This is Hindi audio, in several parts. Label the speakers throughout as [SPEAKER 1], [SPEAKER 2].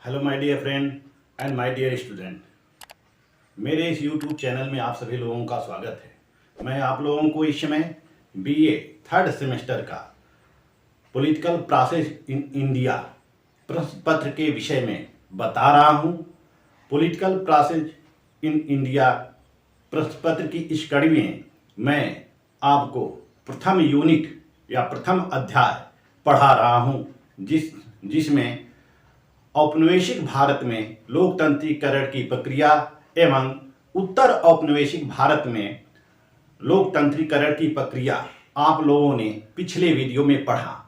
[SPEAKER 1] Hello my dear friend and my dear student, मेरे इस यूट्यूब चैनल में आप सभी लोगों का स्वागत है। मैं आप लोगों को इस समय बीए थर्ड सेमेस्टर का पॉलिटिकल प्रोसेस इन इंडिया प्रश्न पत्र के विषय में बता रहा हूं। पॉलिटिकल प्रोसेस इन इंडिया प्रश्न पत्र की इस कड़ी में मैं आपको प्रथम यूनिट या प्रथम अध्याय पढ़ा रहा हूं, जिसमें औपनिवेशिक भारत में लोकतंत्रीकरण की प्रक्रिया एवं उत्तर औपनिवेशिक भारत में लोकतंत्रीकरण की प्रक्रिया आप लोगों ने पिछले वीडियो में पढ़ा।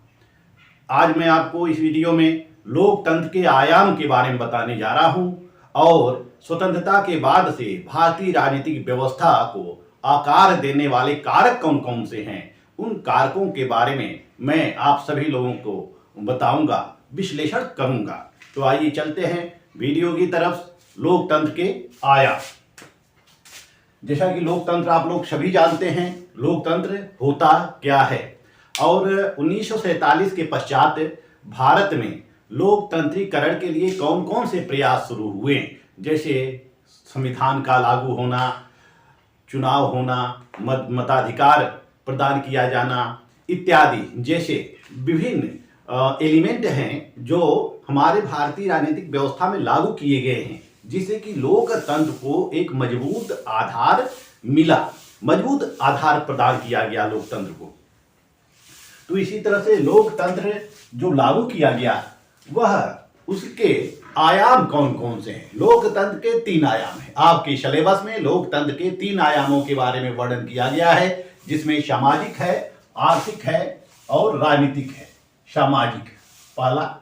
[SPEAKER 1] आज मैं आपको इस वीडियो में लोकतंत्र के आयाम के बारे में बताने जा रहा हूं और स्वतंत्रता के बाद से भारतीय राजनीतिक व्यवस्था को आकार देने वाले कारक कौन कौन से हैं, उन कारकों के बारे में मैं आप सभी लोगों को बताऊंगा, विश्लेषण करूंगा। तो आइए चलते हैं वीडियो की तरफ। लोकतंत्र के आयाम। जैसा कि लोकतंत्र आप लोग सभी जानते हैं, लोकतंत्र होता क्या है और 1947 के पश्चात भारत में लोकतंत्रीकरण के लिए कौन कौन से प्रयास शुरू हुए, जैसे संविधान का लागू होना, चुनाव होना, मताधिकार प्रदान किया जाना इत्यादि जैसे विभिन्न एलिमेंट हैं जो हमारे भारतीय राजनीतिक व्यवस्था में लागू किए गए हैं, जिससे कि लोकतंत्र को एक मजबूत आधार मिला, मजबूत आधार प्रदान किया गया लोकतंत्र को। तो इसी तरह से लोकतंत्र जो लागू किया गया वह उसके आयाम कौन कौन से हैं। लोकतंत्र के 3 आयाम हैं। आपके सिलेबस में लोकतंत्र के 3 आयामों के बारे में वर्णन किया गया है, जिसमें सामाजिक है, आर्थिक है और राजनीतिक है। सामाजिक, पहला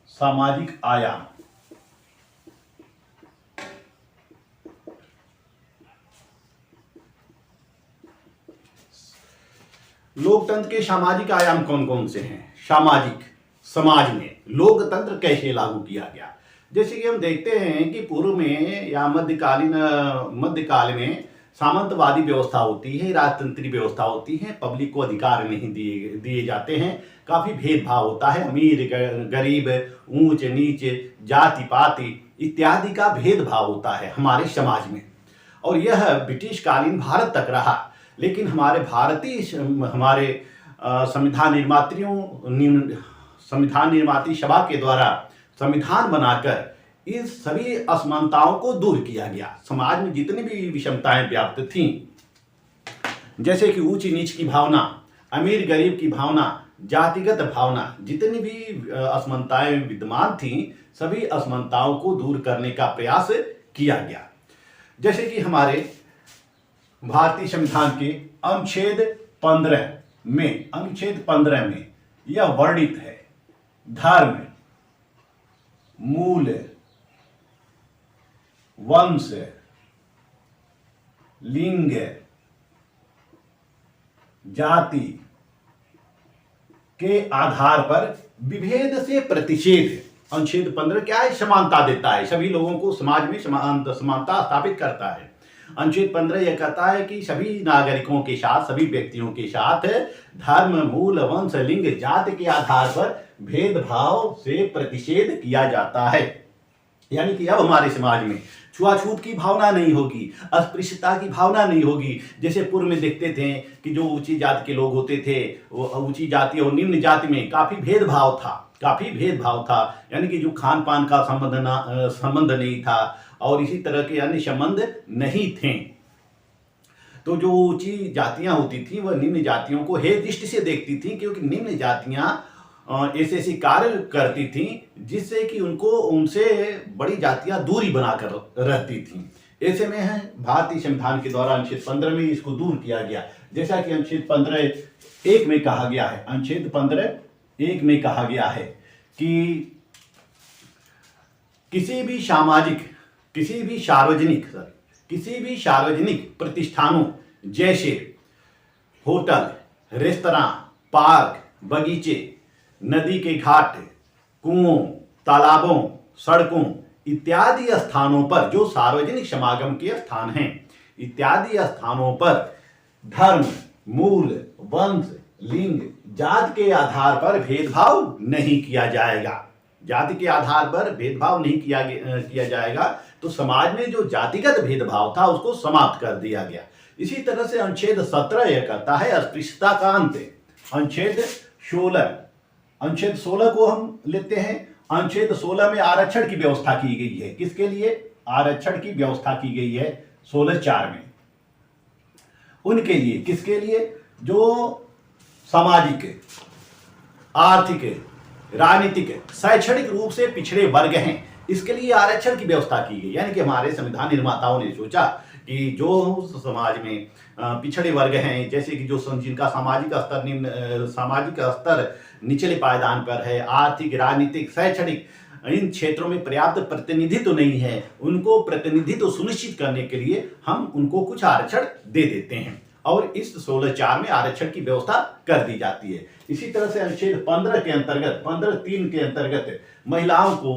[SPEAKER 1] सामाजिक आयाम। लोकतंत्र के सामाजिक आयाम कौन कौन से हैं। सामाजिक, समाज में लोकतंत्र कैसे लागू किया गया। जैसे कि हम देखते हैं कि पूर्व में या मध्यकाल में सामंतवादी व्यवस्था होती है, राजतंत्री व्यवस्था होती है, पब्लिक को अधिकार नहीं दिए जाते हैं, काफ़ी भेदभाव होता है, अमीर गरीब, ऊंच नीच, जाति पाति इत्यादि का भेदभाव होता है हमारे समाज में। और यह ब्रिटिश कालीन भारत तक रहा, लेकिन हमारे संविधान निर्मात्री सभा के द्वारा संविधान बनाकर इस सभी असमानताओं को दूर किया गया। समाज में जितनी भी विषमताएं व्याप्त थीं, जैसे कि ऊंच नीच की भावना, अमीर गरीब की भावना, जातिगत भावना, जितनी भी असमानताएं विद्यमान थीं, सभी असमानताओं को दूर करने का प्रयास किया गया। जैसे कि हमारे भारतीय संविधान के अनुच्छेद 15 में यह वर्णित है, धर्म, मूल, वंश, लिंग, जाति के आधार पर विभेद से प्रतिषेध। अनुच्छेद 15 क्या है, समानता देता है, सभी लोगों को समाज में समानता स्थापित करता है। अनुच्छेद 15 यह कहता है कि सभी नागरिकों के साथ, सभी व्यक्तियों के साथ धर्म, मूल, वंश, लिंग, जाति के आधार पर भेदभाव से प्रतिषेध किया जाता है। यानी कि अब हमारे समाज में छुआछूत की भावना नहीं होगी, अस्पृश्यता की भावना नहीं होगी। जैसे पूर्व में देखते थे कि जो ऊंची जाति के लोग होते थे, वो ऊंची जाति और निम्न जाति में काफ़ी भेदभाव था। यानी कि जो खान पान का संबंध नहीं था और इसी तरह के अन्य संबंध नहीं थे। तो जो ऊंची जातियां होती थी वह निम्न जातियों को हेय दृष्टि से देखती थी, क्योंकि निम्न जातियां ऐसे कार्य करती थी जिससे कि उनसे बड़ी जातियां दूरी बनाकर रहती थी। ऐसे में है भारतीय संविधान के द्वारा अनुच्छेद 15 में इसको दूर किया गया। जैसा कि अनुच्छेद 15(1) में कहा गया है, अनुच्छेद 15(1) में कहा गया है कि किसी भी सार्वजनिक प्रतिष्ठानों जैसे होटल, रेस्तरां, पार्क, बगीचे, नदी के घाट, कुओं, तालाबों, सड़कों इत्यादि स्थानों पर, जो सार्वजनिक समागम के स्थान हैं, इत्यादि स्थानों पर धर्म, मूल, वंश, लिंग, जाति के आधार पर भेदभाव नहीं किया जाएगा। जाति के आधार पर भेदभाव नहीं किया जाएगा। तो समाज में जो जातिगत भेदभाव था उसको समाप्त कर दिया गया। इसी तरह से अनुच्छेद 17 यह कहता है अस्पृश्यता का अंत। अनुच्छेद 16 को हम लेते हैं। अनुच्छेद 16 में आरक्षण की व्यवस्था की गई है। किसके लिए आरक्षण की व्यवस्था की गई है? 16(4) में उनके लिए, किसके लिए? जो सामाजिक, आर्थिक, राजनीतिक, शैक्षणिक रूप से पिछड़े वर्ग हैं, इसके लिए आरक्षण की व्यवस्था की गई। यानी कि हमारे संविधान निर्माताओं ने सोचा कि जो समाज में पिछड़े वर्ग हैं, जैसे कि जो जिनका सामाजिक स्तर निचले पायदान पर है, आर्थिक, राजनीतिक, शैक्षणिक, इन क्षेत्रों में पर्याप्त प्रतिनिधित्व नहीं है, उनको प्रतिनिधित्व सुनिश्चित करने के लिए हम उनको कुछ आरक्षण दे देते हैं और इस 16(4) में आरक्षण की व्यवस्था कर दी जाती है। इसी तरह से अनुच्छेद 15 के अंतर्गत, 15(3) के अंतर्गत महिलाओं को,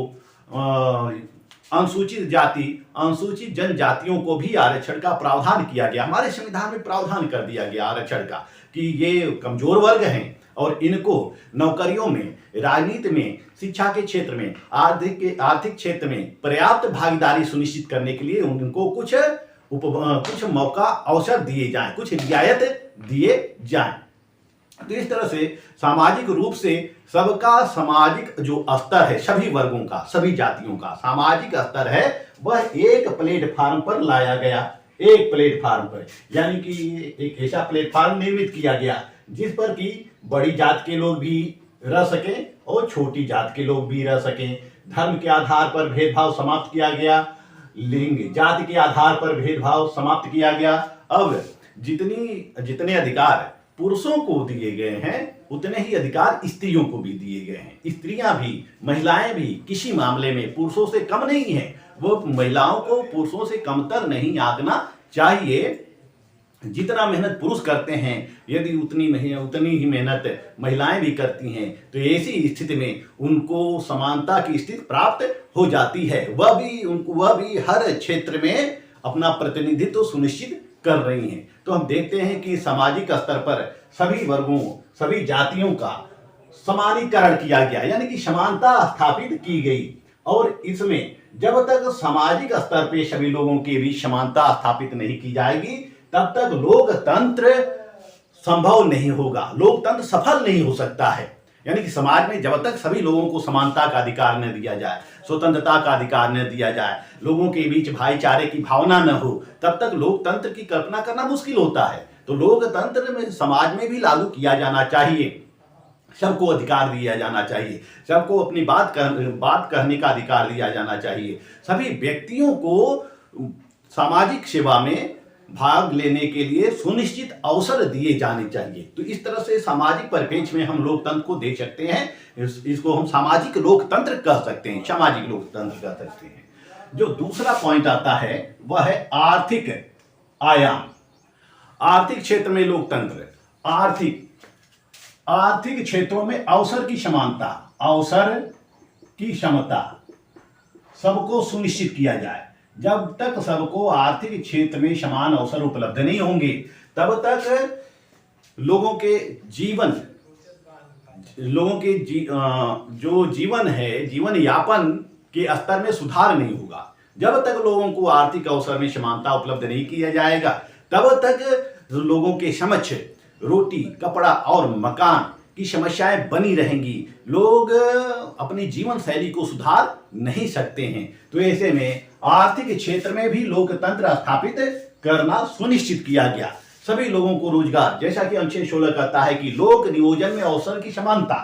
[SPEAKER 1] अनुसूचित जाति, अनुसूचित जनजातियों को भी आरक्षण का प्रावधान किया गया। हमारे संविधान में प्रावधान कर दिया गया आरक्षण का कि ये कमजोर वर्ग हैं और इनको नौकरियों में, राजनीति में, शिक्षा के क्षेत्र में, आर्थिक क्षेत्र में पर्याप्त भागीदारी सुनिश्चित करने के लिए उनको कुछ मौका, अवसर दिए जाएं, कुछ रियायत दिए जाएं। तो इस तरह से सामाजिक रूप से सबका सामाजिक जो स्तर है, सभी वर्गों का, सभी जातियों का सामाजिक स्तर है, वह एक प्लेटफार्म पर लाया गया। एक प्लेटफार्म पर, यानी कि एक ऐसा प्लेटफार्म निर्मित किया गया जिस पर कि बड़ी जात के लोग भी रह सकें और छोटी जात के लोग भी रह सकें। धर्म के आधार पर भेदभाव समाप्त किया गया, लिंग, जाति के आधार पर भेदभाव समाप्त किया गया। अब जितने अधिकार पुरुषों को दिए गए हैं उतने ही अधिकार स्त्रियों को भी दिए गए हैं। स्त्रियां भी, महिलाएं भी किसी मामले में पुरुषों से कम नहीं है। वो महिलाओं को पुरुषों से कमतर नहीं आंकना चाहिए। जितना मेहनत पुरुष करते हैं, यदि उतनी ही मेहनत महिलाएं भी करती हैं, तो ऐसी स्थिति में उनको समानता की स्थिति प्राप्त हो जाती है। वह भी हर क्षेत्र में अपना प्रतिनिधित्व सुनिश्चित कर रही हैं। तो हम देखते हैं कि सामाजिक स्तर पर सभी वर्गों, सभी जातियों का समानीकरण किया गया, यानी कि समानता स्थापित की गई। और इसमें जब तक सामाजिक स्तर पे सभी लोगों के बीच समानता स्थापित नहीं की जाएगी, तब तक लोकतंत्र संभव नहीं होगा, लोकतंत्र सफल नहीं हो सकता है। यानी कि समाज में जब तक सभी लोगों को समानता का अधिकार न दिया जाए, स्वतंत्रता का अधिकार न दिया जाए, लोगों के बीच भाईचारे की भावना न हो, तब तक लोकतंत्र की कल्पना करना मुश्किल होता है। तो लोकतंत्र में समाज में भी लागू किया जाना चाहिए। सबको अधिकार दिया जाना चाहिए, सबको अपनी बात कहने का अधिकार दिया जाना चाहिए। सभी व्यक्तियों को सामाजिक सेवा में भाग लेने के लिए सुनिश्चित अवसर दिए जाने चाहिए। तो इस तरह से सामाजिक परिप्रेक्ष्य में हम लोकतंत्र को देख सकते हैं। इसको हम सामाजिक लोकतंत्र कह सकते हैं, सामाजिक लोकतंत्र कह सकते हैं। जो दूसरा पॉइंट आता है वह है आर्थिक आयाम। आर्थिक क्षेत्र में लोकतंत्र, आर्थिक क्षेत्रों में अवसर की समानता, अवसर की समता सबको सुनिश्चित किया जाए। जब तक सबको आर्थिक क्षेत्र में समान अवसर उपलब्ध नहीं होंगे, तब तक लोगों के जो जीवन है, जीवन यापन के स्तर में सुधार नहीं होगा। जब तक लोगों को आर्थिक अवसर में समानता उपलब्ध नहीं किया जाएगा, तब तक लोगों के समक्ष रोटी, कपड़ा और मकान की समस्याएं बनी रहेंगी। लोग अपनी जीवन शैली को सुधार नहीं सकते हैं। तो ऐसे में आर्थिक क्षेत्र में भी लोकतंत्र स्थापित करना सुनिश्चित किया गया। सभी लोगों को रोजगार, जैसा कि अनुच्छेद 16 कहता है कि लोक नियोजन में अवसर की समानता।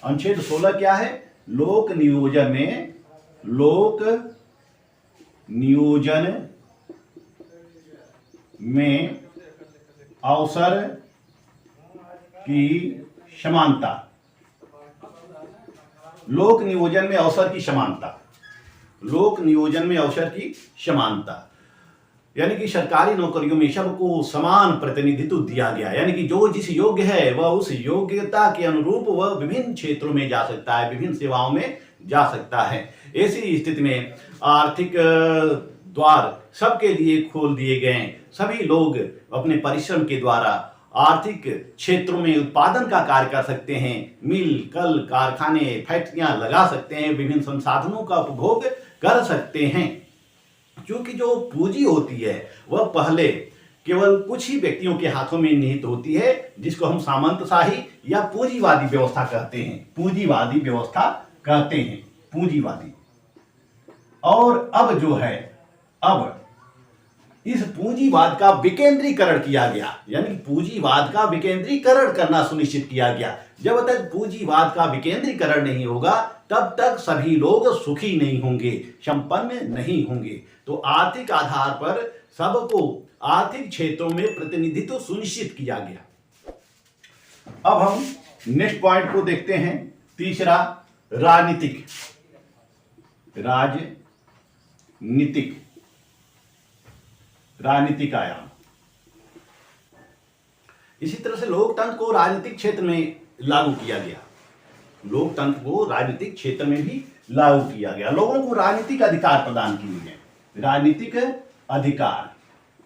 [SPEAKER 1] अनुच्छेद 16 क्या है? लोक नियोजन में अवसर की समानता। लोक नियोजन में अवसर की समानता, लोक नियोजन में अवसर की समानता, यानी कि सरकारी नौकरियों में सबको समान प्रतिनिधित्व दिया गया। यानी कि जो जिस योग्य है वह उस योग्यता के अनुरूप वह विभिन्न क्षेत्रों में जा सकता है, विभिन्न सेवाओं में जा सकता है। ऐसी स्थिति में आर्थिक द्वार सबके लिए खोल दिए गए हैं। सभी लोग अपने परिश्रम के द्वारा आर्थिक क्षेत्रों में उत्पादन का कार्य कर सकते हैं। मिल, कल, कारखाने, फैक्ट्रियां लगा सकते हैं, विभिन्न संसाधनों का उपभोग कर सकते हैं। क्योंकि जो पूंजी होती है वह पहले केवल कुछ ही व्यक्तियों के हाथों में निहित होती है, जिसको हम सामंतशाही या पूंजीवादी व्यवस्था कहते हैं। पूंजीवादी व्यवस्था कहते हैं, पूंजीवादी। और अब जो है, अब इस पूंजीवाद का विकेंद्रीकरण किया गया, यानी पूंजीवाद का विकेंद्रीकरण करना सुनिश्चित किया गया। जब तक पूंजीवाद का विकेंद्रीकरण नहीं होगा तब तक सभी लोग सुखी नहीं होंगे, संपन्न नहीं होंगे। तो आर्थिक आधार पर सबको आर्थिक क्षेत्रों में प्रतिनिधित्व सुनिश्चित किया गया। अब हम नेक्स्ट पॉइंट को देखते हैं, तीसरा, राजनीतिक आयाम। इसी तरह से लोकतंत्र को राजनीतिक क्षेत्र में लागू किया गया। लोकतंत्र को राजनीतिक क्षेत्र में भी लागू किया गया। लोगों को राजनीतिक अधिकार प्रदान किए गए। राजनीतिक अधिकार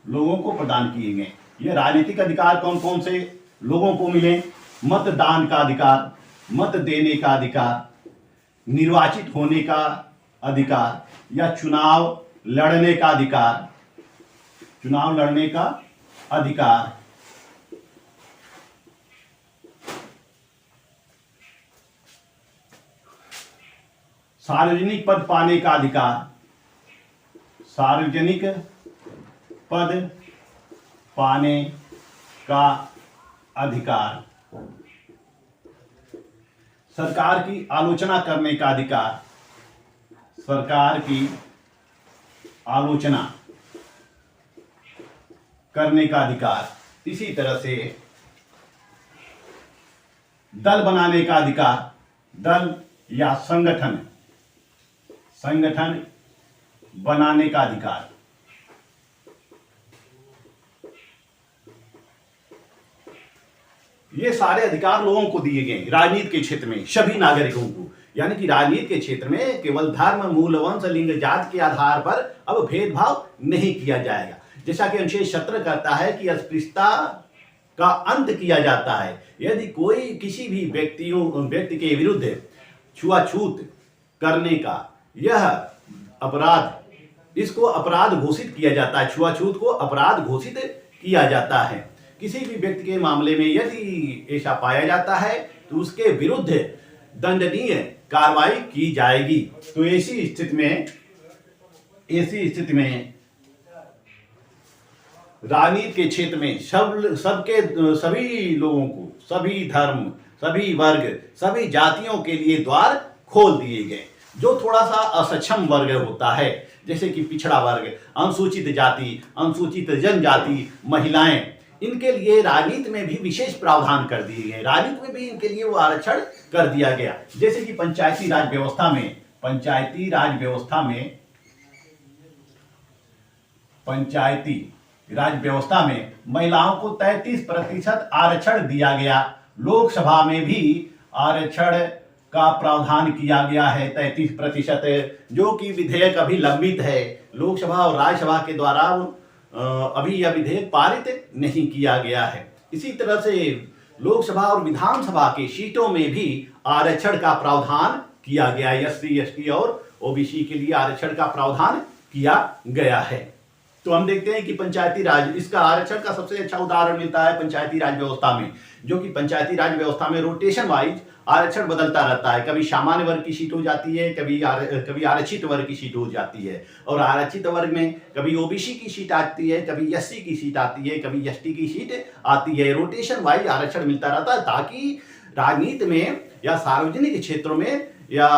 [SPEAKER 1] लोगों को प्रदान किए गए। ये राजनीतिक अधिकार कौन कौन से लोगों को मिले? मतदान का अधिकार, मत देने का अधिकार, निर्वाचित होने का अधिकार या चुनाव लड़ने का अधिकार, चुनाव लड़ने का अधिकार, सार्वजनिक पद पाने का अधिकार, सार्वजनिक पद पाने का अधिकार, सरकार की आलोचना करने का अधिकार, सरकार की आलोचना करने का अधिकार। इसी तरह से दल बनाने का अधिकार, दल या संगठन बनाने का अधिकार। ये सारे अधिकार लोगों को दिए गए राजनीति के क्षेत्र में, सभी नागरिकों को। यानी कि राजनीति के क्षेत्र में केवल धर्म, मूल, वंश, लिंग, जाति के आधार पर अब भेदभाव नहीं किया जाएगा। जैसा कि अनुच्छेद 17 कहता है कि अस्पृश्यता का अंत किया जाता है। यदि कोई किसी भी व्यक्ति के विरुद्ध छुआछूत करने का यह अपराध, इसको अपराध घोषित किया जाता है। छुआछूत को अपराध घोषित किया जाता है। किसी भी व्यक्ति के मामले में यदि ऐसा पाया जाता है तो उसके विरुद्ध दंडनीय कार्रवाई की जाएगी। तो ऐसी स्थिति में राजनीति के क्षेत्र में सभी लोगों को, सभी धर्म, सभी वर्ग, सभी जातियों के लिए द्वार खोल दिए गए। जो थोड़ा सा असक्षम वर्ग होता है, जैसे कि पिछड़ा वर्ग, अनुसूचित जाति, अनुसूचित जनजाति, महिलाएं, इनके लिए राजनीति में भी विशेष प्रावधान कर दिए गए। राजनीति में भी इनके लिए वो आरक्षण कर दिया गया। जैसे कि पंचायती राज व्यवस्था में महिलाओं को 33% आरक्षण दिया गया। लोकसभा में भी आरक्षण का प्रावधान किया गया है 33%, जो कि विधेयक अभी लंबित है। लोकसभा और राज्यसभा के द्वारा अभी यह विधेयक पारित नहीं किया गया है। इसी तरह से लोकसभा और विधानसभा की सीटों में भी आरक्षण का प्रावधान किया गया। एससी, एसटी और ओबीसी के लिए आरक्षण का प्रावधान किया गया है। तो हम देखते हैं कि पंचायती राज, इसका आरक्षण का सबसे अच्छा उदाहरण मिलता है पंचायती राज व्यवस्था में, जो कि पंचायती राज व्यवस्था में रोटेशन वाइज आरक्षण बदलता रहता है। कभी सामान्य वर्ग की सीट हो जाती है, कभी आरक्षित वर्ग की सीट हो जाती है। और आरक्षित वर्ग में कभी ओबीसी की सीट आती है, कभी एससी की सीट आती है, कभी एसटी की सीट आती है। रोटेशन वाइज आरक्षण मिलता रहता है, ताकि राजनीति में या सार्वजनिक क्षेत्रों में या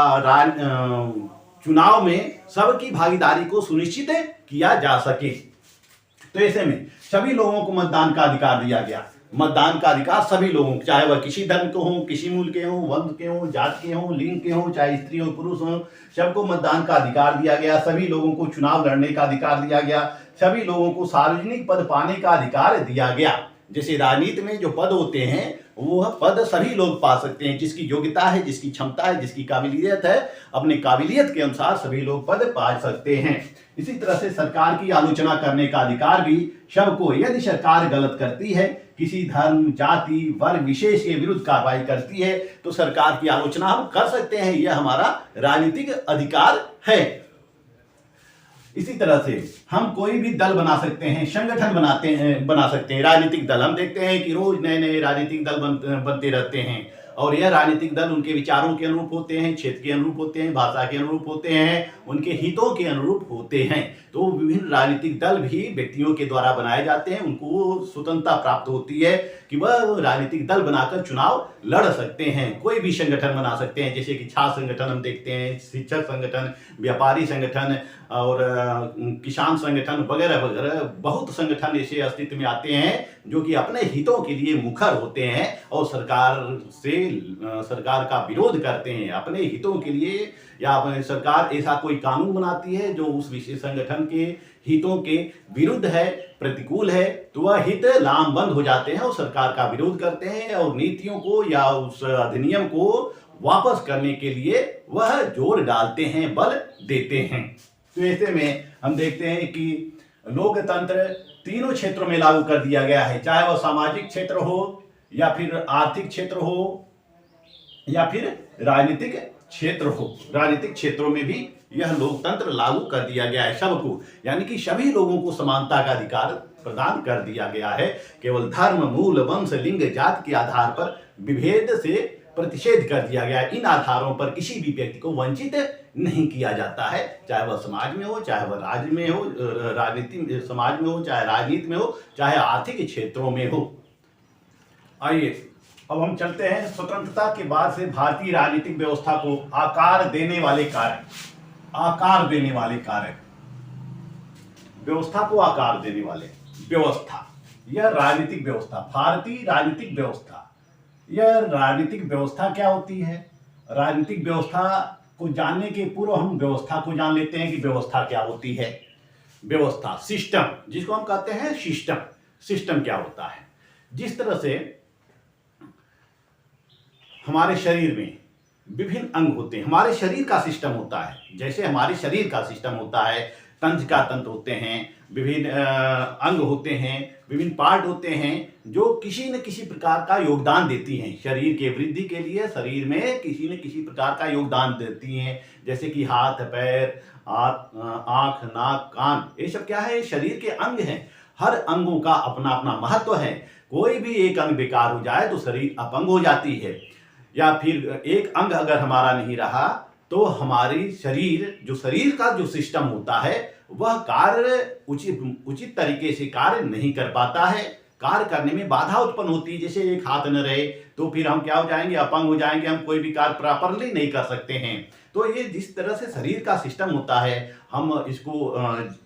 [SPEAKER 1] चुनाव में सबकी भागीदारी को सुनिश्चित किया जा सके। तो ऐसे में सभी लोगों को मतदान का अधिकार दिया गया। मतदान का अधिकार सभी लोगों को, चाहे वह किसी धर्म के हों, किसी मूल के हों, वंश के हों, जाति के हों, लिंग के हों, चाहे स्त्री हो पुरुष हों, सबको मतदान का अधिकार दिया गया। सभी लोगों को चुनाव लड़ने का अधिकार दिया गया। सभी लोगों को सार्वजनिक पद पाने का अधिकार दिया गया। जैसे राजनीति में जो पद होते हैं वो पद सभी लोग पा सकते हैं, जिसकी योग्यता है, जिसकी क्षमता है, जिसकी काबिलियत है, अपनी काबिलियत के अनुसार सभी लोग पद पा सकते हैं। इसी तरह से सरकार की आलोचना करने का अधिकार भी सबको, यदि सरकार गलत करती है, किसी धर्म, जाति, वर्ग विशेष के विरुद्ध कार्रवाई करती है तो सरकार की आलोचना हम कर सकते हैं, यह हमारा राजनीतिक अधिकार है। इसी तरह से हम कोई भी दल बना सकते हैं, संगठन बना सकते हैं, राजनीतिक दल। हम देखते हैं कि रोज नए नए राजनीतिक दल बनते रहते हैं और यह राजनीतिक दल उनके विचारों के अनुरूप होते हैं, क्षेत्र के अनुरूप होते हैं, भाषा के अनुरूप होते हैं, उनके हितों के अनुरूप होते हैं। तो विभिन्न राजनीतिक दल भी व्यक्तियों के द्वारा बनाए जाते हैं, उनको स्वतंत्रता प्राप्त होती है कि वह राजनीतिक दल बनाकर चुनाव लड़ सकते हैं। कोई भी संगठन बना सकते हैं, जैसे कि छात्र संगठन हम देखते हैं, शिक्षक संगठन, व्यापारी संगठन और किसान संगठन वगैरह वगैरह बहुत संगठन ऐसे अस्तित्व में आते हैं जो कि अपने हितों के लिए मुखर होते हैं और सरकार का विरोध करते हैं अपने हितों के लिए, या सरकार ऐसा कोई कानून बनाती है जो उस विशेष संगठन के हितों के विरुद्ध है, प्रतिकूल है, तो वह हित लामबंद हो जाते हैं और सरकार का विरोध करते हैं और नीतियों को या उस अधिनियम को वापस करने के लिए वह जोर डालते हैं, बल देते हैं। तो ऐसे में हम देखते हैं कि लोकतंत्र तीनों क्षेत्रों में लागू कर दिया गया है, चाहे वह सामाजिक क्षेत्र हो या फिर आर्थिक क्षेत्र हो या फिर राजनीतिक क्षेत्र हो। राजनीतिक क्षेत्रों में भी यह लोकतंत्र लागू कर दिया गया है सबको, यानी कि सभी लोगों को समानता का अधिकार प्रदान कर दिया गया है। केवल धर्म, मूल, वंश, लिंग, जाति के आधार पर विभेद से प्रतिषेध कर दिया गया है। इन आधारों पर किसी भी व्यक्ति को वंचित नहीं किया जाता है, चाहे वह समाज में हो, चाहे वह राज्य में हो, राजनीति समाज में हो, चाहे राजनीति में हो, चाहे आर्थिक क्षेत्रों में हो। आइए अब हम चलते हैं स्वतंत्रता के बाद से भारतीय राजनीतिक व्यवस्था को आकार देने वाले कारक। व्यवस्था को आकार देने वाले व्यवस्था, यह राजनीतिक व्यवस्था, भारतीय राजनीतिक व्यवस्था। यह राजनीतिक व्यवस्था क्या होती है? राजनीतिक व्यवस्था को जानने के पूर्व हम व्यवस्था को जान लेते हैं कि व्यवस्था क्या होती है। व्यवस्था, सिस्टम, जिसको हम कहते हैं सिस्टम क्या होता है? जिस तरह से हमारे शरीर में विभिन्न अंग होते हैं, हमारे शरीर का सिस्टम होता है, जैसे हमारे शरीर का सिस्टम होता है, तंत्र का तंत्र होते हैं, विभिन्न अंग होते हैं, विभिन्न पार्ट होते हैं जो किसी न किसी प्रकार का योगदान देती हैं शरीर के वृद्धि के लिए। शरीर में किसी न किसी प्रकार का योगदान देती हैं, जैसे कि हाथ, पैर, आंख, नाक, कान, ये सब क्या है? शरीर के अंग हैं। हर अंगों का अपना अपना महत्व है। कोई भी एक अंग बेकार हो जाए तो शरीर अपंग हो जाती है, या फिर एक अंग अगर हमारा नहीं रहा तो हमारी शरीर का जो सिस्टम होता है वह कार्य उचित तरीके से कार्य नहीं कर पाता है, कार्य करने में बाधा उत्पन्न होती है। जैसे एक हाथ न रहे तो फिर हम क्या हो जाएंगे? अपंग हो जाएंगे, हम कोई भी कार्य प्रॉपरली नहीं कर सकते हैं। तो ये जिस तरह से शरीर का सिस्टम होता है, हम इसको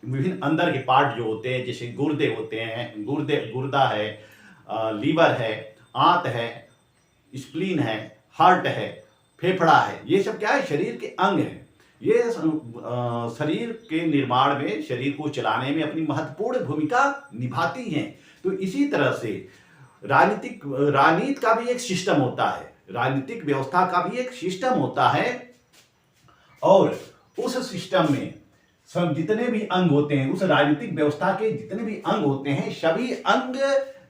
[SPEAKER 1] विभिन्न अंदर के पार्ट जो होते हैं, जैसे गुर्दे होते हैं, गुर्दा है, लीवर है, आंत है, स्प्लीन है, हार्ट है, फेफड़ा है, ये सब क्या है? शरीर के अंग हैं। ये शरीर के निर्माण में, शरीर को चलाने में अपनी महत्वपूर्ण भूमिका निभाती हैं। तो इसी तरह से राजनीति का भी एक सिस्टम होता है, राजनीतिक व्यवस्था का भी एक सिस्टम होता है, और उस सिस्टम में सब जितने भी अंग होते हैं, उस राजनीतिक व्यवस्था के जितने भी अंग होते हैं, सभी अंग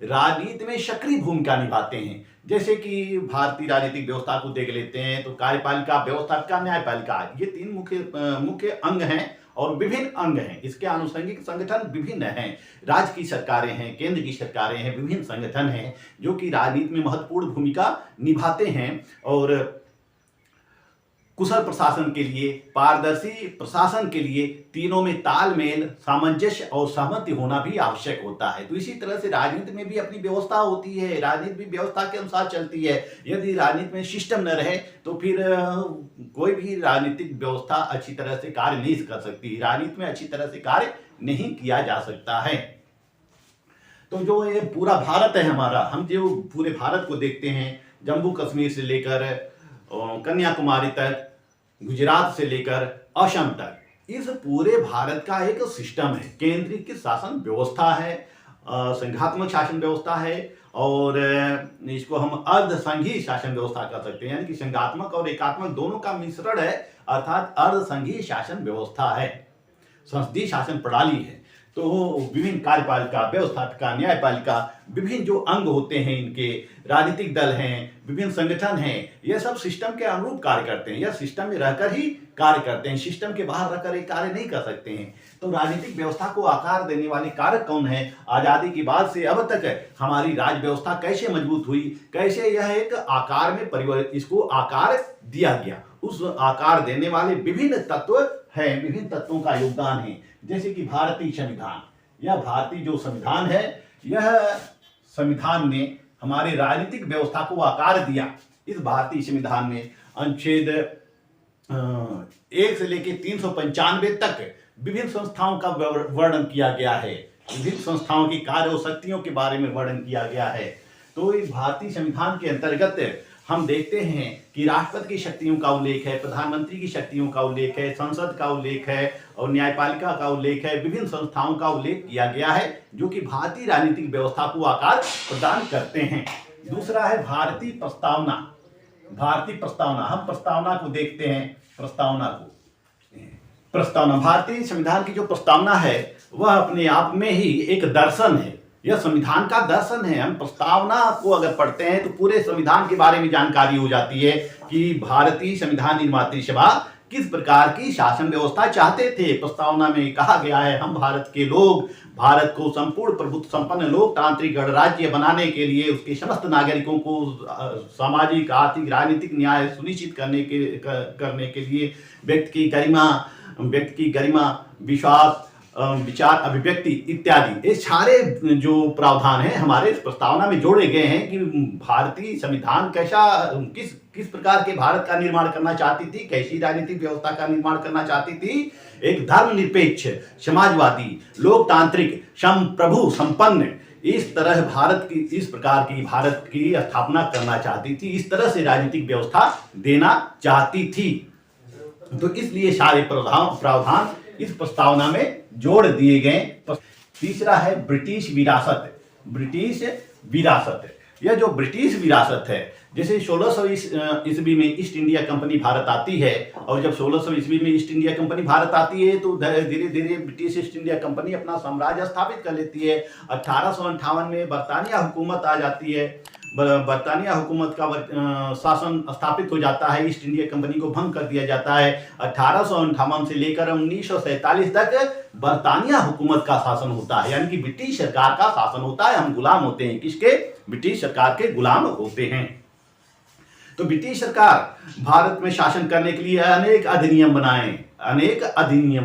[SPEAKER 1] राजनीति में सक्रिय भूमिका निभाते हैं। जैसे कि भारतीय राजनीतिक व्यवस्था को देख लेते हैं तो कार्यपालिका, व्यवस्थापिका, न्यायपालिका, ये तीन मुख्य अंग हैं और विभिन्न अंग हैं। इसके आनुषंगिक संगठन विभिन्न हैं। राज्य की सरकारें हैं, केंद्र की सरकारें हैं, विभिन्न संगठन हैं जो कि राजनीति में महत्वपूर्ण भूमिका निभाते हैं। और कुशल प्रशासन के लिए, पारदर्शी प्रशासन के लिए तीनों में तालमेल, सामंजस्य और सहमति होना भी आवश्यक होता है। तो इसी तरह से राजनीति में भी अपनी व्यवस्था होती है, राजनीति भी व्यवस्था के अनुसार चलती है। यदि राजनीति में सिस्टम न रहे तो फिर कोई भी राजनीतिक व्यवस्था अच्छी तरह से कार्य नहीं कर सकती, राजनीति में अच्छी तरह से कार्य नहीं किया जा सकता है। तो जो ये पूरा भारत है हमारा, हम जो पूरे भारत को देखते हैं, जम्मू कश्मीर से लेकर कन्याकुमारी तक, गुजरात से लेकर असम तक, इस पूरे भारत का एक सिस्टम है, केंद्रीय शासन व्यवस्था है। संघात्मक शासन व्यवस्था है और इसको हम अर्ध संघीय शासन व्यवस्था कर सकते हैं, यानी कि संघात्मक और एकात्मक दोनों का मिश्रण है, अर्थात अर्ध संघीय शासन व्यवस्था है, संसदीय शासन प्रणाली है। तो विभिन्न कार्यपालिका, व्यवस्थापिका, न्यायपालिका, विभिन्न जो अंग होते हैं इनके, राजनीतिक दल हैं, विभिन्न संगठन हैं, ये सब सिस्टम के अनुरूप कार्य करते हैं, या सिस्टम में रहकर ही कार्य करते हैं, सिस्टम के बाहर रहकर एक कार्य नहीं कर सकते हैं। तो राजनीतिक व्यवस्था को आकार देने वाले कारक कौन है? आजादी के बाद से अब तक हमारी राज्य व्यवस्था कैसे मजबूत हुई, कैसे यह एक आकार में परिवर्तित, इसको आकार दिया गया, उस आकार देने वाले विभिन्न तत्व हैं, विभिन्न तत्वों का योगदान है। जैसे कि भारतीय संविधान, यह भारतीय जो संविधान है, यह संविधान ने हमारे राजनीतिक व्यवस्था को आकार दिया। इस भारतीय संविधान में अनुच्छेद 1 से लेकर 395 तक विभिन्न संस्थाओं का वर्णन किया गया है, विभिन्न संस्थाओं की कार्य और शक्तियों के बारे में वर्णन किया गया है। तो इस भारतीय संविधान के अंतर्गत हम देखते हैं कि राष्ट्रपति की शक्तियों का उल्लेख है, प्रधानमंत्री की शक्तियों का उल्लेख है, संसद का उल्लेख है और न्यायपालिका का उल्लेख है, विभिन्न संस्थाओं का उल्लेख किया गया है जो कि भारतीय राजनीतिक व्यवस्था को आकार प्रदान करते हैं। दूसरा है भारतीय प्रस्तावना। भारतीय प्रस्तावना, हम प्रस्तावना को देखते हैं, प्रस्तावना भारतीय संविधान की जो प्रस्तावना है वह अपने आप में ही एक दर्शन है, यह संविधान का दर्शन है। हम प्रस्तावना को अगर पढ़ते हैं तो पूरे संविधान के बारे में जानकारी हो जाती है कि भारतीय संविधान निर्मात्री सभा किस प्रकार की शासन व्यवस्था चाहते थे। प्रस्तावना में कहा गया है, हम भारत के लोग भारत को संपूर्ण प्रभुत्व संपन्न लोकतांत्रिक गणराज्य बनाने के लिए उसके समस्त नागरिकों को सामाजिक, आर्थिक, राजनीतिक न्याय सुनिश्चित करने के लिए व्यक्ति की गरिमा, विश्वास, विचार, अभिव्यक्ति इत्यादि, ये सारे जो प्रावधान हैं हमारे इस प्रस्तावना में जोड़े गए हैं कि भारतीय संविधान किस प्रकार के भारत का निर्माण करना चाहती थी, कैसी राजनीतिक व्यवस्था का निर्माण करना चाहती थी। एक धर्मनिरपेक्ष, समाजवादी, लोकतांत्रिक, संप्रभु संपन्न, इस तरह इस प्रकार की भारत की स्थापना करना चाहती थी, इस तरह से राजनीतिक व्यवस्था देना चाहती थी। तो इसलिए सारे प्रावधान इस प्रस्तावना में जोड़ दिए गए। तीसरा है ब्रिटिश विरासत। ब्रिटिश विरासत, यह जो ब्रिटिश विरासत है, जैसे 1600 ईस्वी में ईस्ट इंडिया कंपनी भारत आती है, और जब 1600 ईस्वी में ईस्ट इंडिया कंपनी भारत आती है तो धीरे धीरे ब्रिटिश ईस्ट इंडिया कंपनी अपना साम्राज्य स्थापित कर लेती है। 1858 में बरतानिया हुकूमत आ जाती है, बरतानिया हुकूमत का शासन स्थापित हो जाता है, ईस्ट इंडिया कंपनी को भंग कर दिया जाता है। 1858 से लेकर 1947 तक बरतानिया हुकूमत का शासन होता है, यानी कि ब्रिटिश सरकार का शासन होता है। हम गुलाम होते हैं, किसके? ब्रिटिश सरकार के गुलाम होते हैं। तो ब्रिटिश सरकार भारत में शासन करने के लिए अनेक अधिनियम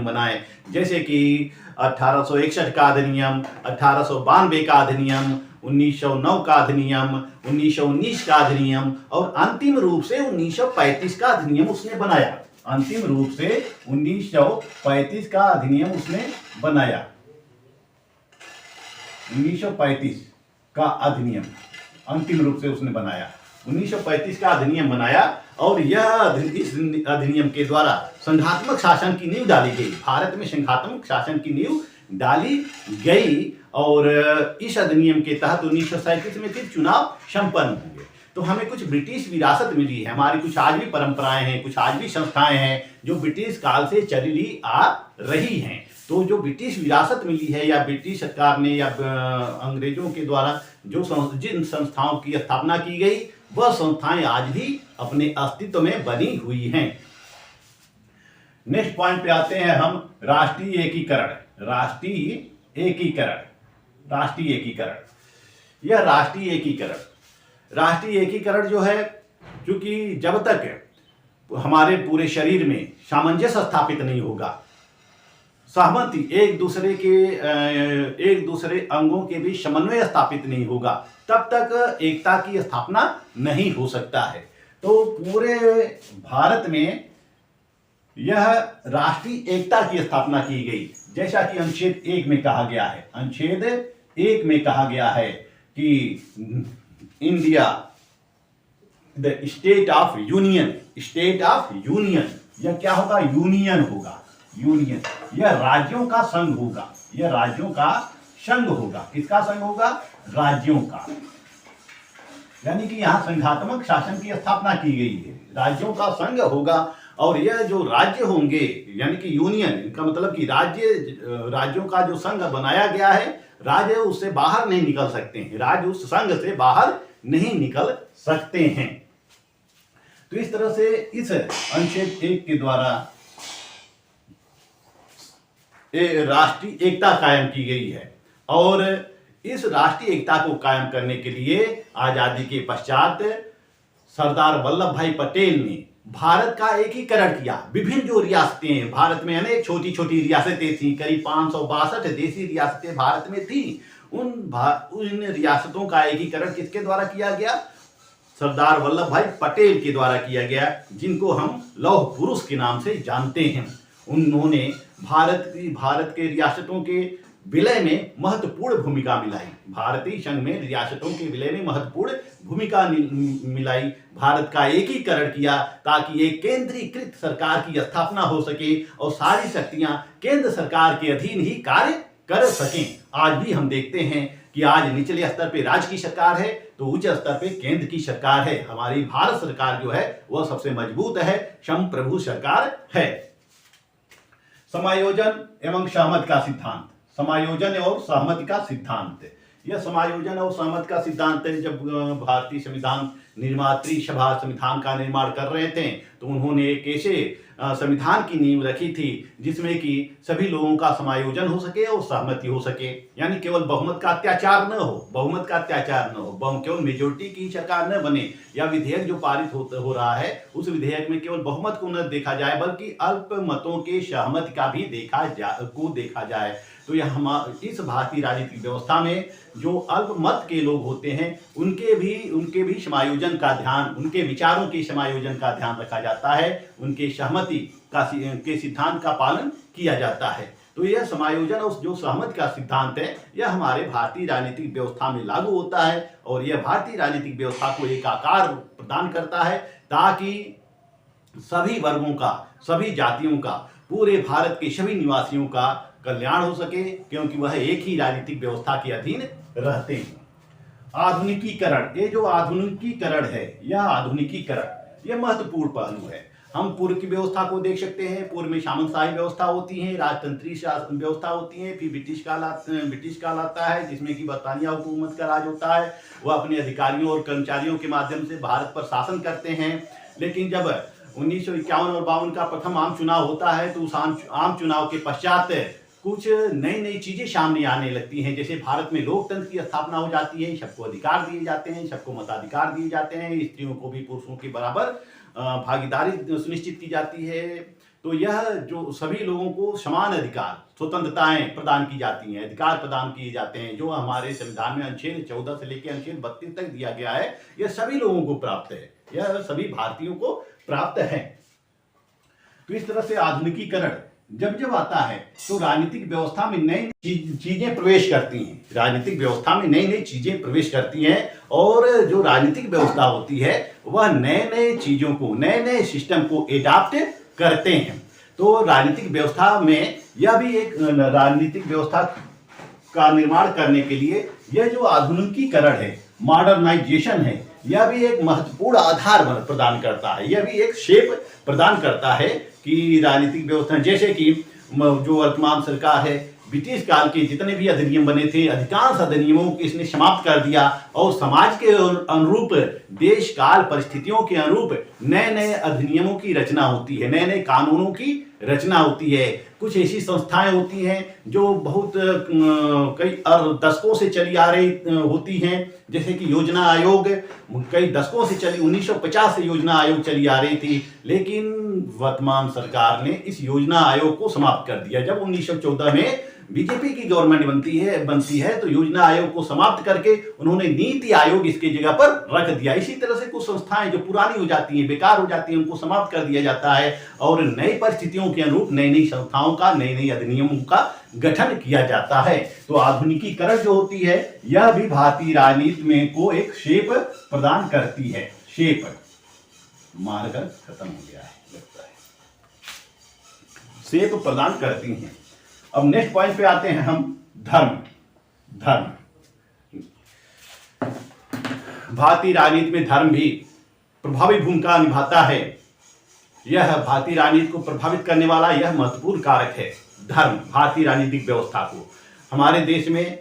[SPEAKER 1] बनाए, जैसे कि 1861 का अधिनियम, 1892 का अधिनियम, 1909 का अधिनियम, 1919 का अधिनियम और अंतिम रूप से 1935 का अधिनियम उसने बनाया। अंतिम रूप से 1935 का अधिनियम उसने बनाया। 1935 का अधिनियम अंतिम रूप से उसने बनाया, 1935 का अधिनियम बनाया, और इस अधिनियम के द्वारा संघात्मक शासन की नींव डाली गई। भारत में संघात्मक शासन की नींव डाली गई और इस अधिनियम के तहत 1937 में फिर चुनाव संपन्न हुए। तो हमें कुछ ब्रिटिश विरासत मिली है, हमारी कुछ आज भी परंपराएं हैं, कुछ आज भी संस्थाएं हैं जो ब्रिटिश काल से चली आ रही हैं। तो जो ब्रिटिश विरासत मिली है, या ब्रिटिश सरकार ने या अंग्रेजों के द्वारा जिन संस्थाओं की स्थापना की गई, वह संस्थाएं आज भी अपने अस्तित्व में बनी हुई हैं। नेक्स्ट पॉइंट पे आते हैं हम, राष्ट्रीय एकीकरण। राष्ट्रीय एकीकरण, यह राष्ट्रीय एकीकरण जो है, क्योंकि जब तक हमारे पूरे शरीर में सामंजस्य स्थापित नहीं होगा, सहमति, एक दूसरे अंगों के बीच समन्वय स्थापित नहीं होगा, तब तक एकता की स्थापना नहीं हो सकता है। तो पूरे भारत में यह राष्ट्रीय एकता की स्थापना की गई, जैसा कि अनुच्छेद 1 में कहा गया है। अनुच्छेद 1 में कहा गया है कि India the state of union, यह क्या होगा? यूनियन होगा। यूनियन, यह राज्यों का संघ होगा, यह राज्यों का संघ होगा। किसका संघ होगा? राज्यों का। यानी कि यहां संघात्मक शासन की स्थापना की गई है, राज्यों का संघ होगा। और यह जो राज्य होंगे यानी कि यूनियन, इनका मतलब कि राज्यों का जो संघ बनाया गया है, राज्य उससे बाहर नहीं निकल सकते हैं, राज्य उस संघ से बाहर नहीं निकल सकते हैं। तो इस तरह से इस अनुच्छेद 1 के द्वारा राष्ट्रीय एकता कायम की गई है। और इस राष्ट्रीय एकता को कायम करने के लिए आजादी के पश्चात सरदार वल्लभ भाई पटेल ने भारत का एकीकरण किया। विभिन्न जो रियासतें भारत में, अनेक छोटी छोटी रियासतें थी, करीब 562 देशी रियासतें भारत में थी, उन रियासतों का एकीकरण किसके द्वारा किया गया? सरदार वल्लभ भाई पटेल के द्वारा किया गया, जिनको हम लौह पुरुष के नाम से जानते हैं। उन्होंने भारत के रियासतों के विलय में महत्वपूर्ण भूमिका मिलाई। भारतीय संघ में रियासतों के विलय में महत्वपूर्ण भूमिका मिलाई। भारत का एकीकरण किया ताकि एक केंद्रीकृत सरकार की स्थापना हो सके और सारी शक्तियां केंद्र सरकार के अधीन ही कार्य कर सकें। आज भी हम देखते हैं कि आज निचले स्तर पे राज्य की सरकार है तो उच्च स्तर पे केंद्र की सरकार है। हमारी भारत सरकार जो है वह सबसे मजबूत है, संप्रभु सरकार है। समायोजन एवं सहमति का सिद्धांत। समायोजन और सहमति का सिद्धांत, यह समायोजन और सहमति का सिद्धांत है। जब भारतीय संविधान निर्मात्री सभा संविधान का निर्माण कर रहे थे तो उन्होंने एक ऐसे संविधान की नींव रखी थी जिसमें कि सभी लोगों का समायोजन हो सके और सहमति हो सके। यानी केवल बहुमत का अत्याचार न हो, बहुमत का अत्याचार न हो, केवल मेजोरिटी की सरकार न बने, या विधेयक जो पारित हो रहा है उस विधेयक में केवल बहुमत को न देखा जाए बल्कि अल्प मतों के सहमति का भी देखा जाए। तो यह इस भारतीय राजनीतिक व्यवस्था में जो अल्प मत के लोग होते हैं उनके भी समायोजन का ध्यान, उनके विचारों के समायोजन का ध्यान रखा जाता है, उनके सहमति के सिद्धांत का पालन किया जाता है। तो यह समायोजन और जो सहमति का सिद्धांत है यह हमारे भारतीय राजनीतिक व्यवस्था में लागू होता है और यह भारतीय राजनीतिक व्यवस्था को एक आकार प्रदान करता है ताकि सभी वर्गों का, सभी जातियों का, पूरे भारत के सभी निवासियों का कल्याण हो सके, क्योंकि वह एक ही राजनीतिक व्यवस्था के अधीन रहते हैं। आधुनिकीकरण, ये जो आधुनिकीकरण है यह महत्वपूर्ण पहलू है। हम पूर्व की व्यवस्था को देख सकते हैं। पूर्व में सामंतशाही व्यवस्था होती है, राजतंत्री व्यवस्था होती है, फिर ब्रिटिश काल आता है जिसमें कि बरतानिया हुकूमत का राज होता है। वह अपने अधिकारियों और कर्मचारियों के माध्यम से भारत पर शासन करते हैं। लेकिन जब 1951 और 52 का प्रथम आम चुनाव होता है तो उस आम चुनाव के पश्चात कुछ नई चीजें सामने आने लगती हैं। जैसे भारत में लोकतंत्र की स्थापना हो जाती है, सबको अधिकार दिए जाते हैं, सबको मताधिकार दिए जाते हैं, स्त्रियों को भी पुरुषों के बराबर भागीदारी सुनिश्चित की जाती है। तो यह जो सभी लोगों को समान अधिकार, स्वतंत्रताएं प्रदान की जाती हैं, अधिकार प्रदान किए जाते हैं, जो हमारे संविधान में अनुच्छेद 14 से लेकर अनुच्छेद 32 तक दिया गया है, यह सभी लोगों को प्राप्त है, यह सभी भारतीयों को प्राप्त है। तो इस तरह से आधुनिकीकरण जब आता है तो राजनीतिक व्यवस्था में नई चीजें प्रवेश करती हैं, राजनीतिक व्यवस्था में नई चीजें प्रवेश करती हैं और जो राजनीतिक व्यवस्था होती है वह नए चीजों को, नए सिस्टम को एडाप्ट करते हैं। तो राजनीतिक व्यवस्था में यह भी एक राजनीतिक व्यवस्था का निर्माण करने के लिए यह जो आधुनिकीकरण है, मॉडर्नाइजेशन है, यह भी एक महत्वपूर्ण आधार प्रदान करता है, यह भी एक शेप प्रदान करता है कि राजनीतिक व्यवस्था, जैसे कि जो वर्तमान सरकार है, ब्रिटिश काल के जितने भी अधिनियम बने थे अधिकांश अधिनियमों को इसने समाप्त कर दिया और समाज के अनुरूप, देश काल परिस्थितियों के अनुरूप नए अधिनियमों की रचना होती है, नए कानूनों की रचना होती है। कुछ ऐसी संस्थाएं होती हैं जो बहुत कई दशकों से चली आ रही होती हैं, जैसे कि योजना आयोग कई दशकों से चली, 1950 से योजना आयोग चली आ रही थी, लेकिन वर्तमान सरकार ने इस योजना आयोग को समाप्त कर दिया। जब 1914 में बीजेपी की गवर्नमेंट बनती है तो योजना आयोग को समाप्त करके उन्होंने नीति आयोग इसके जगह पर रख दिया। इसी तरह से कुछ संस्थाएं जो पुरानी हो जाती हैं, बेकार हो जाती हैं, उनको समाप्त कर दिया जाता है और नई परिस्थितियों के अनुरूप नई संस्थाओं का, नई अधिनियमों का गठन किया जाता है। तो आधुनिकीकरण जो होती है यह भी भारतीय राजनीति में को एक शेप प्रदान करती है। शेप मार्कर खत्म हो गया है लगता है, शेप प्रदान करती हैं। अब नेक्स्ट पॉइंट पे आते हैं हम, धर्म। धर्म। भारतीय राजनीति में धर्म भी प्रभावी भूमिका निभाता है। यह भारतीय राजनीति को प्रभावित करने वाला यह महत्वपूर्ण कारक है। धर्म भारतीय राजनीतिक व्यवस्था को, हमारे देश में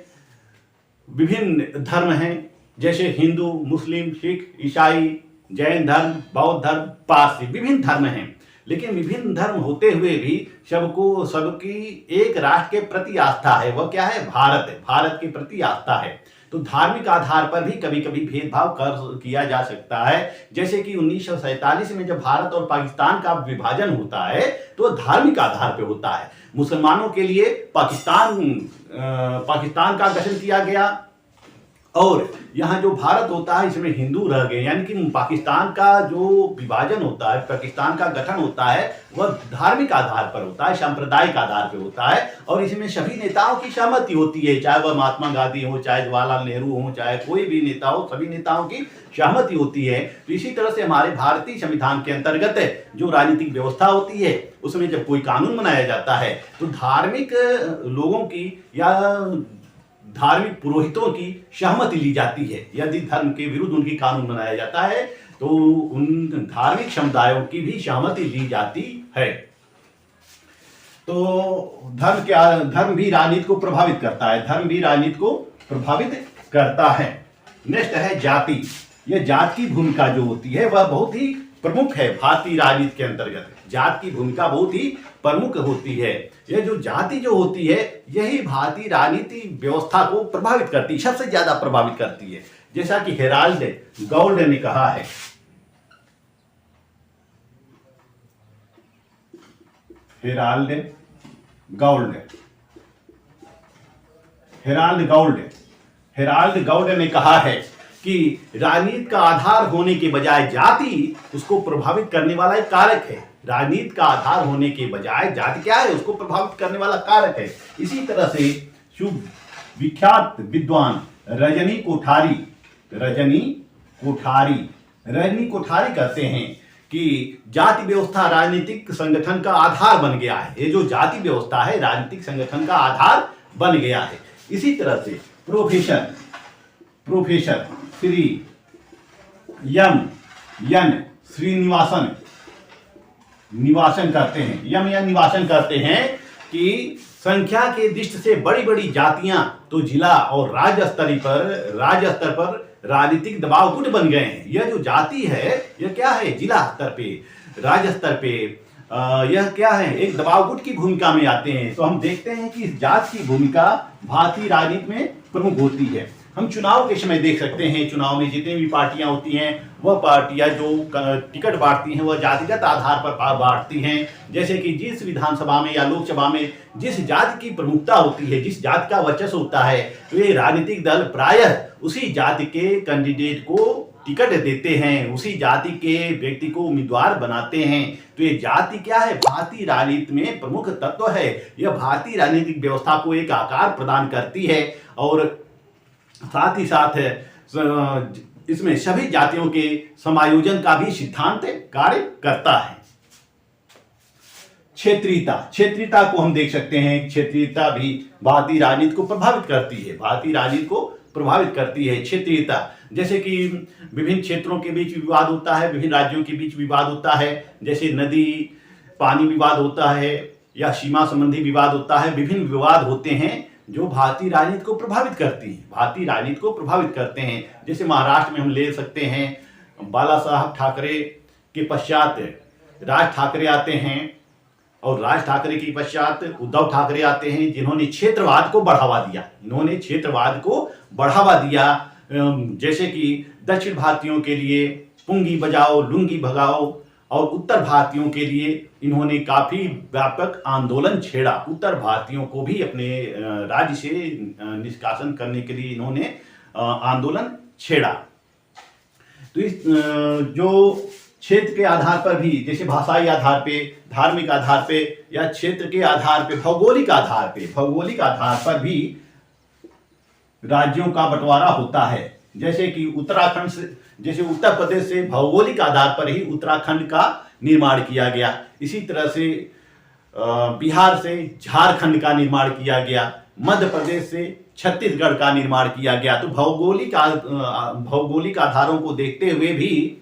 [SPEAKER 1] विभिन्न धर्म हैं, जैसे हिंदू, मुस्लिम, सिख, ईसाई, जैन धर्म, बौद्ध धर्म, पारसी, विभिन्न धर्म हैं। लेकिन विभिन्न धर्म होते हुए भी सबकी एक राष्ट्र के प्रति आस्था है। वह क्या है? भारत है। भारत के प्रति आस्था है। तो धार्मिक आधार पर भी कभी कभी भेदभाव किया जा सकता है। जैसे कि 1947 में जब भारत और पाकिस्तान का विभाजन होता है तो धार्मिक आधार पर होता है। मुसलमानों के लिए पाकिस्तान का गठन किया गया और यहाँ जो भारत होता है इसमें हिंदू रह गए, यानी कि पाकिस्तान का जो विभाजन होता है, पाकिस्तान का गठन होता है, वह धार्मिक आधार पर होता है, सांप्रदायिक आधार पर होता है। और इसमें सभी नेताओं की सहमति होती है, चाहे वह महात्मा गांधी हो, चाहे जवाहरलाल नेहरू हो, चाहे कोई भी नेता हो, सभी नेताओं की सहमति होती है। तो इसी तरह से हमारे भारतीय संविधान के अंतर्गत जो राजनीतिक व्यवस्था होती है उसमें जब कोई कानून बनाया जाता है तो धार्मिक लोगों की या धार्मिक पुरोहितों की सहमति ली जाती है। यदि धर्म के विरुद्ध उनकी कानून बनाया जाता है तो उन धार्मिक समुदायों की भी सहमति ली जाती है। तो धर्म भी राजनीति को प्रभावित करता है। धर्म भी राजनीति को प्रभावित करता है। नेक्स्ट है जाति। यह जाति की भूमिका जो होती है वह बहुत ही प्रमुख है भारतीय राजनीति के अंतर्गत। जाति की भूमिका बहुत ही प्रमुख होती है। यह जो जाति जो होती है यही भारतीय राजनीति व्यवस्था को प्रभावित करती है, सबसे ज्यादा प्रभावित करती है। जैसा कि हेराल्ड गौल्ड ने कहा है, हेराल्ड गौल्ड ने कहा है कि राजनीति का आधार होने के बजाय जाति उसको प्रभावित करने वाला एक कारक है। राजनीति का आधार होने के बजाय जाति क्या है? उसको प्रभावित करने वाला कारक है। इसी तरह से शुभ विख्यात विद्वान रजनी कोठारी कहते हैं कि जाति व्यवस्था राजनीतिक संगठन का आधार बन गया है। ये जो जाति व्यवस्था है राजनीतिक संगठन का आधार बन गया है। इसी तरह से प्रोफेसर श्री एन निवासन करते हैं कि संख्या के दृष्टि से बड़ी बड़ी जातियां तो जिला और राज्य स्तर पर राजनीतिक दबाव गुट बन गए हैं। यह जो जाति है यह क्या है? जिला स्तर पे, राज्य स्तर पे यह क्या है? एक दबाव गुट की भूमिका में आते हैं। तो हम देखते हैं कि इस जाति की भूमिका भारतीय राजनीति में प्रमुख होती है। हम चुनाव के समय देख सकते हैं, चुनाव में जितनी भी पार्टियां होती हैं वह पार्टियां जो टिकट बांटती हैं वह जातिगत आधार पर बांटती हैं। जैसे कि जिस विधानसभा में या लोकसभा में जिस जाति की प्रमुखता होती है, जिस जाति का वर्चस्व होता है, तो ये राजनीतिक दल प्रायः उसी जाति के कैंडिडेट को टिकट देते हैं, उसी जाति के व्यक्ति को उम्मीदवार बनाते हैं। तो ये जाति क्या है? भारतीय राजनीति में प्रमुख तत्व है। यह भारतीय राजनीतिक व्यवस्था को एक आकार प्रदान करती है और साथ ही साथ इसमें सभी जातियों के समायोजन का भी सिद्धांत कार्य करता है। क्षेत्रीयता को हम देख सकते हैं। क्षेत्रीयता भी भारतीय राजनीति को प्रभावित करती है। क्षेत्रीयता जैसे कि विभिन्न क्षेत्रों के बीच विवाद होता है, विभिन्न राज्यों के बीच विवाद होता है, जैसे नदी पानी विवाद होता है या सीमा संबंधी विवाद होता है। विभिन्न विवाद होते हैं जो भारतीय राजनीति को प्रभावित करते हैं। जैसे महाराष्ट्र में हम ले सकते हैं, बाला साहब ठाकरे के पश्चात राज ठाकरे आते हैं और राज ठाकरे के पश्चात उद्धव ठाकरे आते हैं, जिन्होंने क्षेत्रवाद को बढ़ावा दिया। जैसे कि दक्षिण भारतीयों के लिए पुंगी बजाओ लुंगी भगाओ और उत्तर भारतीयों के लिए इन्होंने काफी व्यापक आंदोलन छेड़ा। उत्तर भारतीयों को भी अपने राज्य से निष्कासन करने के लिए इन्होंने आंदोलन छेड़ा। तो इस जो क्षेत्र के आधार पर भी, जैसे भाषाई आधार पे, धार्मिक आधार पे या क्षेत्र के आधार पे, भौगोलिक आधार पर भी राज्यों का बंटवारा होता है। जैसे कि उत्तर प्रदेश से भौगोलिक आधार पर ही उत्तराखंड का निर्माण किया गया। इसी तरह से बिहार से झारखंड का निर्माण किया गया। मध्य प्रदेश से छत्तीसगढ़ का निर्माण किया गया। तो भौगोलिक आधारों को देखते हुए भी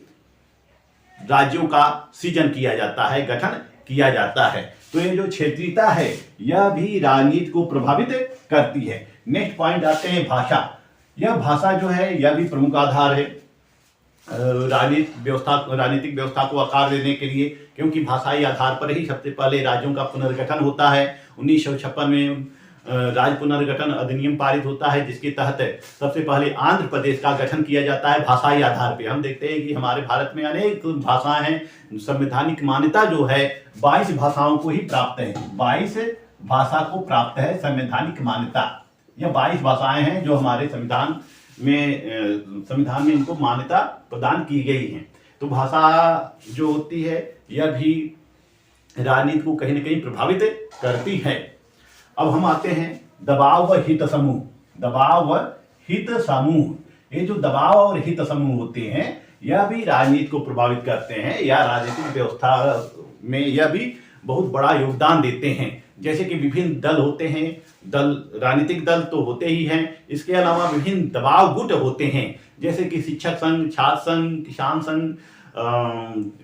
[SPEAKER 1] राज्यों का सृजन किया जाता है, गठन किया जाता है। तो ये जो क्षेत्रीयता है यह भी राजनीति को प्रभावित करती है। नेक्स्ट पॉइंट आते हैं भाषा। यह भाषा जो है यह भी प्रमुख आधार है राजनीतिक व्यवस्था को आकार देने के लिए, क्योंकि भाषाई आधार पर ही सबसे पहले राज्यों का पुनर्गठन होता है। 1956 में राज्य पुनर्गठन अधिनियम पारित होता है, जिसके तहत सबसे पहले आंध्र प्रदेश का गठन किया जाता है भाषाई आधार पे। हम देखते हैं कि हमारे भारत में अनेक भाषाएं हैं। संवैधानिक मान्यता जो है 22 भाषाओं को ही प्राप्त है, 22 भाषा को प्राप्त है संवैधानिक मान्यता। यह 22 भाषाएं हैं जो हमारे संविधान में इनको मान्यता प्रदान की गई है। तो भाषा जो होती है यह भी राजनीति को कहीं न कहीं प्रभावित करती है। अब हम आते हैं दबाव व हित समूह। दबाव व हित समूह, ये जो दबाव और हित समूह होते हैं यह भी राजनीति को प्रभावित करते हैं या राजनीतिक व्यवस्था में यह भी बहुत बड़ा योगदान देते हैं। जैसे कि विभिन्न दल होते हैं, राजनीतिक दल तो होते ही हैं, इसके अलावा विभिन्न दबाव गुट होते हैं, जैसे कि शिक्षक संघ, छात्र संघ, किसान संघ,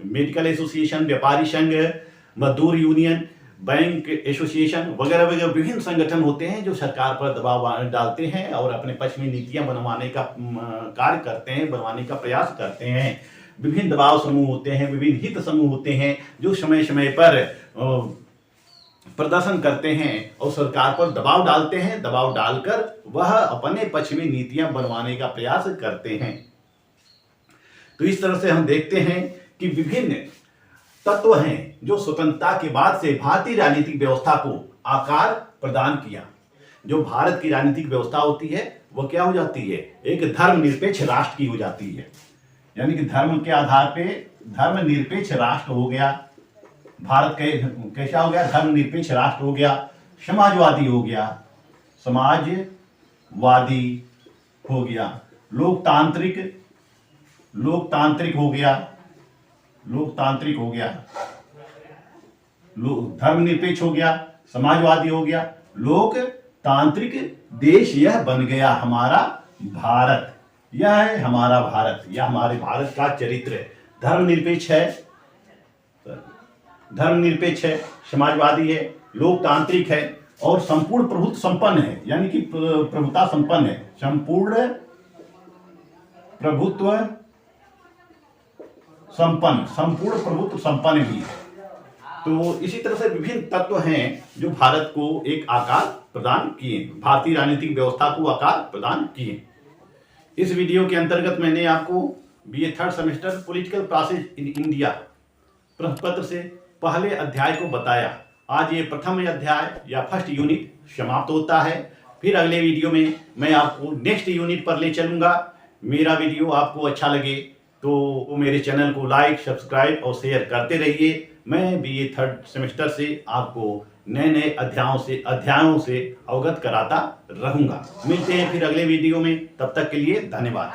[SPEAKER 1] मेडिकल एसोसिएशन, व्यापारी संघ, मजदूर यूनियन, बैंक एसोसिएशन वगैरह वगैरह विभिन्न संगठन होते हैं जो सरकार पर दबाव डालते हैं और अपने पक्ष में नीतियां बनवाने का कार्य करते हैं, बनवाने का प्रयास करते हैं। विभिन्न दबाव समूह होते हैं, विभिन्न हित समूह होते हैं जो समय समय पर प्रदर्शन करते हैं और सरकार पर दबाव डालते हैं। दबाव डालकर वह अपने पक्ष में नीतियां बनवाने का प्रयास करते हैं। तो इस तरह से हम देखते हैं कि विभिन्न तत्व हैं जो स्वतंत्रता के बाद से भारतीय राजनीतिक व्यवस्था को आकार प्रदान किया। जो भारत की राजनीतिक व्यवस्था होती है वह क्या हो जाती है, एक धर्मनिरपेक्ष राष्ट्र की हो जाती है। यानी कि धर्म के आधार पे धर्मनिरपेक्ष राष्ट्र हो गया। भारत कैसा हो गया, धर्मनिरपेक्ष राष्ट्र हो गया, समाजवादी हो गया, हो गया, लोकतांत्रिक हो गया, धर्मनिरपेक्ष हो गया, समाजवादी हो गया, लोकतांत्रिक देश यह बन गया हमारा भारत। यह है हमारा भारत, यह हमारे भारत का चरित्र। धर्मनिरपेक्ष है, समाजवादी है, लोकतांत्रिक है और संपूर्ण प्रभुत्व संपन्न है, यानी कि प्रभुता संपन्न है, संपूर्ण प्रभुत्व संपन्न भी है। तो इसी तरह से विभिन्न तत्व हैं जो भारत को एक आकार प्रदान किए, भारतीय राजनीतिक व्यवस्था को आकार प्रदान किए। इस वीडियो के अंतर्गत मैंने आपको BA third semester political process in India प्रश्न पत्र से पहले अध्याय को बताया। आज ये प्रथम अध्याय या फर्स्ट यूनिट समाप्त होता है। फिर अगले वीडियो में मैं आपको नेक्स्ट यूनिट पर ले चलूंगा। मेरा वीडियो आपको अच्छा लगे तो मेरे चैनल को लाइक, सब्सक्राइब और शेयर करते रहिए। मैं बीए थर्ड सेमेस्टर से आपको नए नए अध्यायों से अवगत कराता रहूंगा। मिलते हैं फिर अगले वीडियो में, तब तक के लिए धन्यवाद।